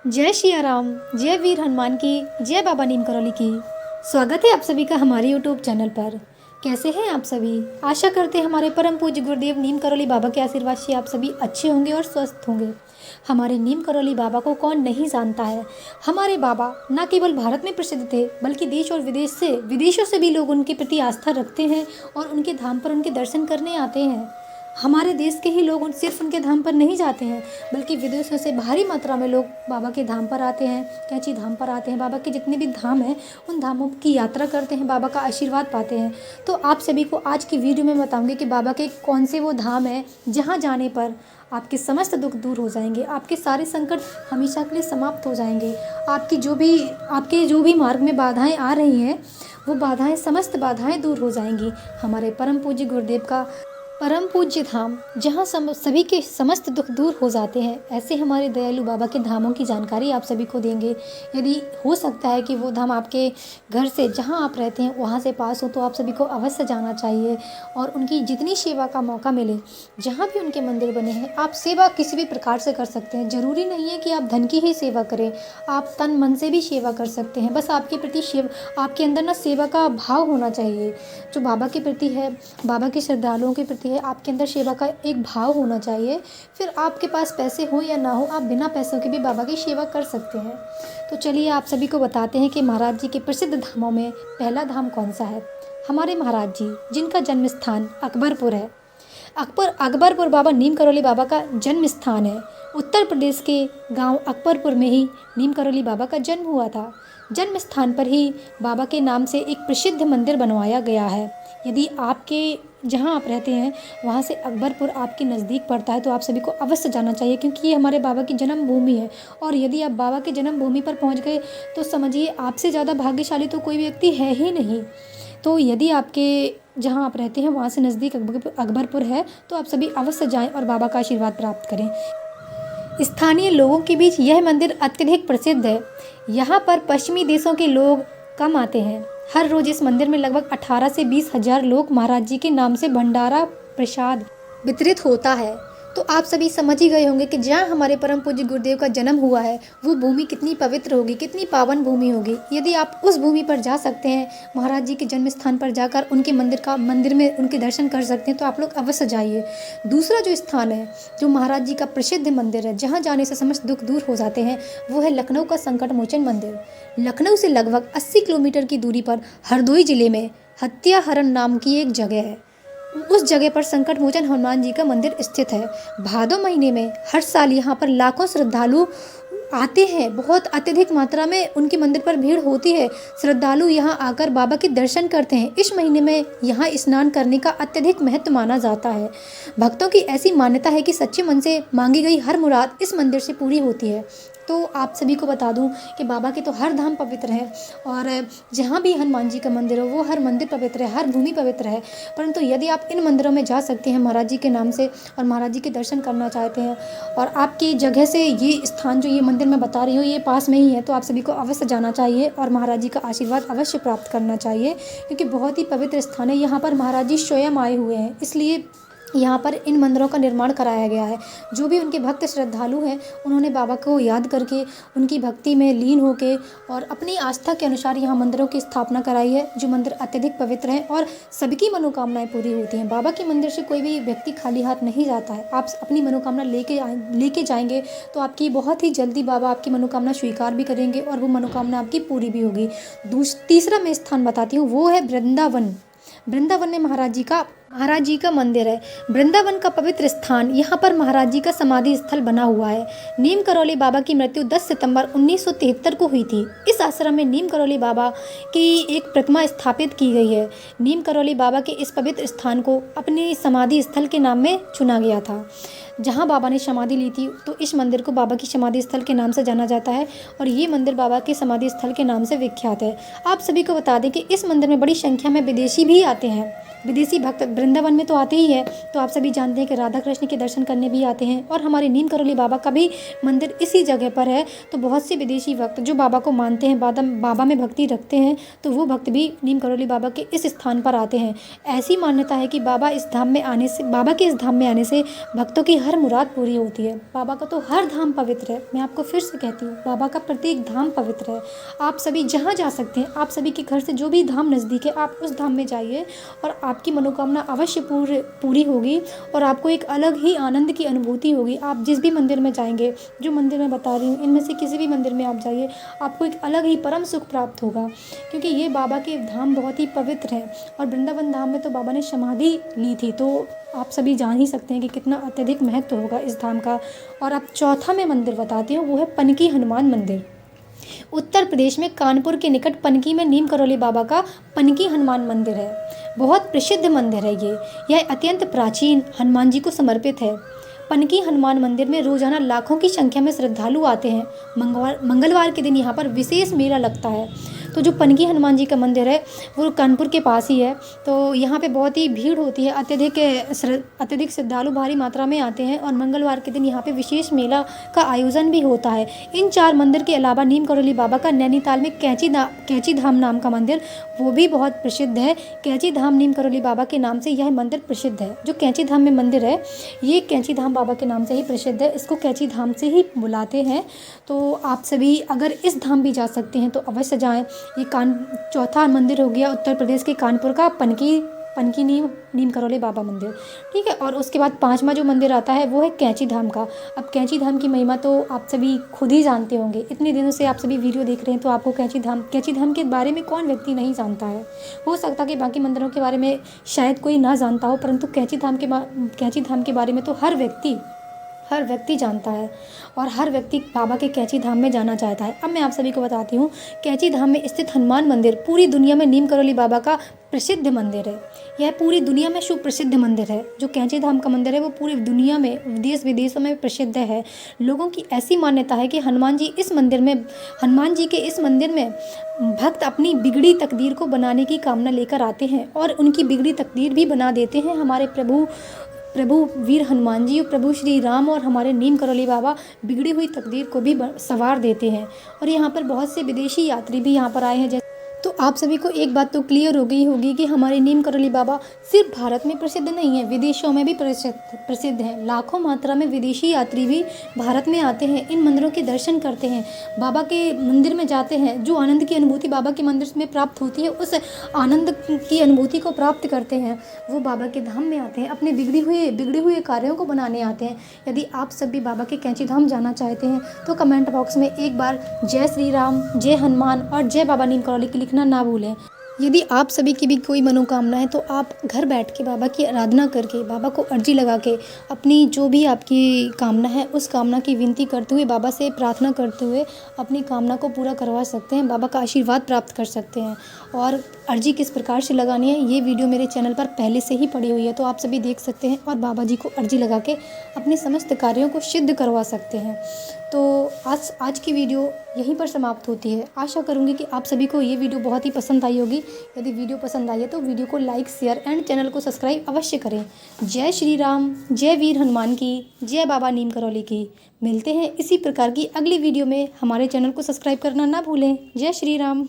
जय सिया राम, जय वीर हनुमान की, जय बाबा नीम करौली की। स्वागत है आप सभी का हमारे यूट्यूब चैनल पर। कैसे हैं आप सभी? आशा करते हैं हमारे परम पूज्य गुरुदेव नीम करौली बाबा के आशीर्वाद से आप सभी अच्छे होंगे और स्वस्थ होंगे। हमारे नीम करौली बाबा को कौन नहीं जानता है। हमारे बाबा न केवल भारत में प्रसिद्ध थे, बल्कि देश और विदेशों से भी लोग उनके प्रति आस्था रखते हैं और उनके धाम पर उनके दर्शन करने आते हैं। हमारे देश के ही लोग सिर्फ उनके धाम पर नहीं जाते हैं, बल्कि विदेशों से भारी मात्रा में लोग बाबा के धाम पर आते हैं, कैंची धाम पर आते हैं। बाबा के जितने भी धाम हैं उन धामों की यात्रा करते हैं, बाबा का आशीर्वाद पाते हैं। तो आप सभी को आज की वीडियो में बताऊंगी कि बाबा के कौन से वो धाम हैं जहाँ जाने पर आपके समस्त दुख दूर हो जाएंगे, आपके सारे संकट हमेशा के लिए समाप्त हो जाएंगे। आपके जो भी मार्ग में बाधाएं आ रही हैं, वो बाधाएं समस्त बाधाएं दूर हो जाएंगी। हमारे परम पूज्य गुरुदेव का परम पूज्य धाम जहाँ सभी के समस्त दुख दूर हो जाते हैं, ऐसे हमारे दयालु बाबा के धामों की जानकारी आप सभी को देंगे। यदि हो सकता है कि वो धाम आपके घर से जहाँ आप रहते हैं वहाँ से पास हो, तो आप सभी को अवश्य जाना चाहिए और उनकी जितनी सेवा का मौका मिले, जहाँ भी उनके मंदिर बने हैं, आप सेवा किसी भी प्रकार से कर सकते हैं। ज़रूरी नहीं है कि आप धन की ही सेवा करें, आप तन मन से भी सेवा कर सकते हैं। बस आपके प्रति आपके अंदर ना सेवा का भाव होना चाहिए, जो बाबा के प्रति है, बाबा के श्रद्धालुओं के प्रति है। आपके अंदर सेवा का एक भाव होना चाहिए। फिर आपके पास पैसे हो या ना हो, आप बिना पैसों के भी बाबा की सेवा कर सकते हैं। तो चलिए आप सभी को बताते हैं कि महाराज जी के प्रसिद्ध धामों में पहला धाम कौन सा है। हमारे महाराज जी जिनका जन्म स्थान अकबरपुर है। अकबरपुर बाबा नीम करौली बाबा का जन्म स्थान है। उत्तर प्रदेश के गांव अकबरपुर में ही नीम करौली बाबा का जन्म हुआ था। जन्म स्थान पर ही बाबा के नाम से एक प्रसिद्ध मंदिर बनवाया गया है। यदि आपके जहाँ आप रहते हैं वहाँ से अकबरपुर आपके नज़दीक पड़ता है, तो आप सभी को अवश्य जाना चाहिए, क्योंकि ये हमारे बाबा की जन्म भूमि है। और यदि आप बाबा की जन्म भूमि पर पहुँच गए तो समझिए आपसे ज़्यादा भाग्यशाली तो कोई व्यक्ति है ही नहीं। तो यदि आपके जहाँ आप रहते हैं वहाँ से नज़दीक अकबरपुर है, तो आप सभी अवश्य जाएं और बाबा का आशीर्वाद प्राप्त करें। स्थानीय लोगों के बीच यह मंदिर अत्यधिक प्रसिद्ध है। यहाँ पर पश्चिमी देशों के लोग कम आते हैं। हर रोज़ इस मंदिर में लगभग 18 से 20 हज़ार लोग महाराज जी के नाम से भंडारा प्रसाद वितरित होता है। तो आप सभी समझ ही गए होंगे कि जहाँ हमारे परम पूज्य गुरुदेव का जन्म हुआ है, वो भूमि कितनी पवित्र होगी, कितनी पावन भूमि होगी। यदि आप उस भूमि पर जा सकते हैं, महाराज जी के जन्म स्थान पर जाकर उनके मंदिर में उनके दर्शन कर सकते हैं, तो आप लोग अवश्य जाइए। दूसरा जो स्थान है, जो महाराज जी का प्रसिद्ध मंदिर है, जहाँ जाने से समस्त दुख दूर हो जाते हैं, वो है लखनऊ का संकट मोचन मंदिर। लखनऊ से लगभग 80 किलोमीटर की दूरी पर हरदोई जिले में हत्याहरण नाम की एक जगह है। उस जगह पर संकट मोचन हनुमान जी का मंदिर स्थित है। भादो महीने में हर साल यहाँ पर लाखों श्रद्धालु आते हैं। बहुत अत्यधिक मात्रा में उनके मंदिर पर भीड़ होती है। श्रद्धालु यहाँ आकर बाबा के दर्शन करते हैं। इस महीने में यहाँ स्नान करने का अत्यधिक महत्व माना जाता है। भक्तों की ऐसी मान्यता है कि सच्चे मन से मांगी गई हर मुराद इस मंदिर से पूरी होती है। तो आप सभी को बता दूं कि बाबा के तो हर धाम पवित्र है, और जहाँ भी हनुमान जी का मंदिर हो वो हर मंदिर पवित्र है, हर भूमि पवित्र है। परंतु यदि आप इन मंदिरों में जा सकते हैं महाराज जी के नाम से और महाराज जी के दर्शन करना चाहते हैं, और आपकी जगह से ये स्थान जो ये मंदिर मैं बता रही हूँ ये पास में ही है, तो आप सभी को अवश्य जाना चाहिए और महाराज जी का आशीर्वाद अवश्य प्राप्त करना चाहिए, क्योंकि बहुत ही पवित्र स्थान है। यहाँ पर महाराज जी स्वयं आए हुए हैं, इसलिए यहाँ पर इन मंदिरों का निर्माण कराया गया है। जो भी उनके भक्त श्रद्धालु हैं, उन्होंने बाबा को याद करके उनकी भक्ति में लीन होके और अपनी आस्था के अनुसार यहाँ मंदिरों की स्थापना कराई है, जो मंदिर अत्यधिक पवित्र हैं और सबकी मनोकामनाएं पूरी होती हैं। बाबा के मंदिर से कोई भी व्यक्ति खाली हाथ नहीं जाता है। आप अपनी मनोकामना लेके जाएंगे तो आपकी बहुत ही जल्दी बाबा आपकी मनोकामना स्वीकार भी करेंगे और वो मनोकामना आपकी पूरी भी होगी। तीसरा मैं स्थान बताती हूँ, वो है वृंदावन। वृंदावन में महाराज जी का मंदिर है। वृंदावन का पवित्र स्थान, यहाँ पर महाराज जी का समाधि स्थल बना हुआ है। नीम करौली बाबा की मृत्यु 10 सितंबर 1973 को हुई थी। इस आश्रम में नीम करौली बाबा की एक प्रतिमा स्थापित की गई है। नीम करौली बाबा के इस पवित्र स्थान को अपने समाधि स्थल के नाम में चुना गया था। जहाँ बाबा ने समाधि ली थी, तो इस मंदिर को बाबा की समाधि स्थल के नाम से जाना जाता है और ये मंदिर बाबा के समाधि स्थल के नाम से विख्यात है। आप सभी को बता दें कि इस मंदिर में बड़ी संख्या में विदेशी भी आते हैं। विदेशी भक्त वृंदावन में तो आते ही है, तो आप सभी जानते हैं कि राधा कृष्ण के दर्शन करने भी आते हैं। और हमारे नीम करौली बाबा का भी मंदिर इसी जगह पर है। तो बहुत से विदेशी भक्त जो बाबा को मानते हैं, बाबा में भक्ति रखते हैं, तो वो भक्त भी नीम करौली बाबा के इस स्थान पर आते हैं। ऐसी मान्यता है कि बाबा के इस धाम में आने से भक्तों की हर मुराद पूरी होती है। बाबा का तो हर धाम पवित्र है। मैं आपको फिर से कहती हूँ, बाबा का प्रत्येक धाम पवित्र है। आप सभी जहाँ जा सकते हैं, आप सभी के घर से जो भी धाम नज़दीक है, आप उस धाम में जाइए और आपकी मनोकामना अवश्य पूरी होगी और आपको एक अलग ही आनंद की अनुभूति होगी। आप जिस भी मंदिर में जाएंगे, जो मंदिर मैं बता रही हूँ, इनमें से किसी भी मंदिर में आप जाइए, आपको एक अलग ही परम सुख प्राप्त होगा, क्योंकि ये बाबा के धाम बहुत ही पवित्र हैं। और वृंदावन धाम में तो बाबा ने समाधि ली थी, तो आप सभी जान ही सकते हैं कि कितना अत्यधिक महत्व होगा इस धाम का। और अब चौथा मैं मंदिर बताती हूँ, वो है पनकी हनुमान मंदिर। उत्तर प्रदेश में कानपुर के निकट पनकी में नीम करौली बाबा का पनकी हनुमान मंदिर है। बहुत प्रसिद्ध मंदिर है यह अत्यंत प्राचीन हनुमान जी को समर्पित है। पनकी हनुमान मंदिर में रोजाना लाखों की संख्या में श्रद्धालु आते हैं। मंगलवार के दिन यहाँ पर विशेष मेला लगता है। तो जो पनकी हनुमान जी का मंदिर है वो कानपुर के पास ही है। तो यहाँ पे बहुत ही भीड़ होती है, अत्यधिक श्रद्धालु भारी मात्रा में आते हैं और मंगलवार के दिन यहाँ पे विशेष मेला का आयोजन भी होता है। इन 4 मंदिर के अलावा नीम करौली बाबा का नैनीताल में कैंची धाम नाम का मंदिर वो भी बहुत प्रसिद्ध है। कैंची धाम नीम करौली बाबा के नाम से यह मंदिर प्रसिद्ध है। जो कैंची धाम में मंदिर है ये कैंची धाम बाबा के नाम से ही प्रसिद्ध है, इसको कैंची धाम से ही बुलाते हैं। तो आप सभी अगर इस धाम भी जा सकते हैं तो अवश्य जाएं। ये चौथा मंदिर हो गया उत्तर प्रदेश के कानपुर का पनकी नीम करौली बाबा मंदिर, ठीक है। और उसके बाद 5वां जो मंदिर आता है वो है कैंची धाम का। अब कैंची धाम की महिमा तो आप सभी खुद ही जानते होंगे, इतने दिनों से आप सभी वीडियो देख रहे हैं तो आपको कैंची धाम के बारे में कौन व्यक्ति नहीं जानता है। हो सकता है कि बाकी मंदिरों के बारे में शायद कोई ना जानता हो, परंतु कैंची धाम के बारे में तो हर व्यक्ति जानता है और हर व्यक्ति बाबा के कैंची धाम में जाना चाहता है। अब मैं आप सभी को बताती हूँ, कैंची धाम में स्थित हनुमान मंदिर पूरी दुनिया में नीम करौली बाबा का प्रसिद्ध मंदिर है। यह पूरी दुनिया में सुप्रसिद्ध मंदिर है। जो कैंची धाम का मंदिर है वो पूरी दुनिया में देश विदेशों में प्रसिद्ध है। लोगों की ऐसी मान्यता है कि हनुमान जी के इस मंदिर में भक्त अपनी बिगड़ी तकदीर को बनाने की कामना लेकर आते हैं और उनकी बिगड़ी तकदीर भी बना देते हैं। हमारे प्रभु वीर हनुमान जी और प्रभु श्री राम और हमारे नीम करौली बाबा बिगड़ी हुई तकदीर को भी संवार देते हैं। और यहाँ पर बहुत से विदेशी यात्री भी यहाँ पर आए हैं। तो आप सभी को एक बात तो क्लियर हो गई होगी कि हमारे नीम करौली बाबा सिर्फ भारत में प्रसिद्ध नहीं है, विदेशों में भी प्रसिद्ध हैं। लाखों मात्रा में विदेशी यात्री भी भारत में आते हैं, इन मंदिरों के दर्शन करते हैं, बाबा के मंदिर में जाते हैं। जो आनंद की अनुभूति बाबा के मंदिर में प्राप्त होती है, उस आनंद की अनुभूति को प्राप्त करते हैं वो बाबा के धाम में आते हैं, अपने बिगड़े हुए कार्यों को बनाने आते हैं। यदि आप सब भी बाबा के कैंची धाम जाना चाहते हैं तो कमेंट बॉक्स में एक बार जय श्री राम, जय हनुमान और जय बाबा नीम करौली की लिखना ना भूलें। यदि आप सभी की भी कोई मनोकामना है तो आप घर बैठ के बाबा की आराधना करके, बाबा को अर्जी लगा के अपनी जो भी आपकी कामना है उस कामना की विनती करते हुए, बाबा से प्रार्थना करते हुए अपनी कामना को पूरा करवा सकते हैं, बाबा का आशीर्वाद प्राप्त कर सकते हैं। और अर्जी किस प्रकार से लगानी है ये वीडियो मेरे चैनल पर पहले से ही पड़ी हुई है, तो आप सभी देख सकते हैं और बाबा जी को अर्जी लगा के अपने समस्त कार्यों को सिद्ध करवा सकते हैं। तो आज की वीडियो यहीं पर समाप्त होती है। आशा करूँगी कि आप सभी को ये वीडियो बहुत ही पसंद आई होगी। यदि वीडियो पसंद आई है तो वीडियो को लाइक, शेयर एंड चैनल को सब्सक्राइब अवश्य करें। जय श्री राम, जय वीर हनुमान की, जय बाबा नीम करौली की। मिलते हैं इसी प्रकार की अगली वीडियो में। हमारे चैनल को सब्सक्राइब करना ना भूलें। जय श्री राम।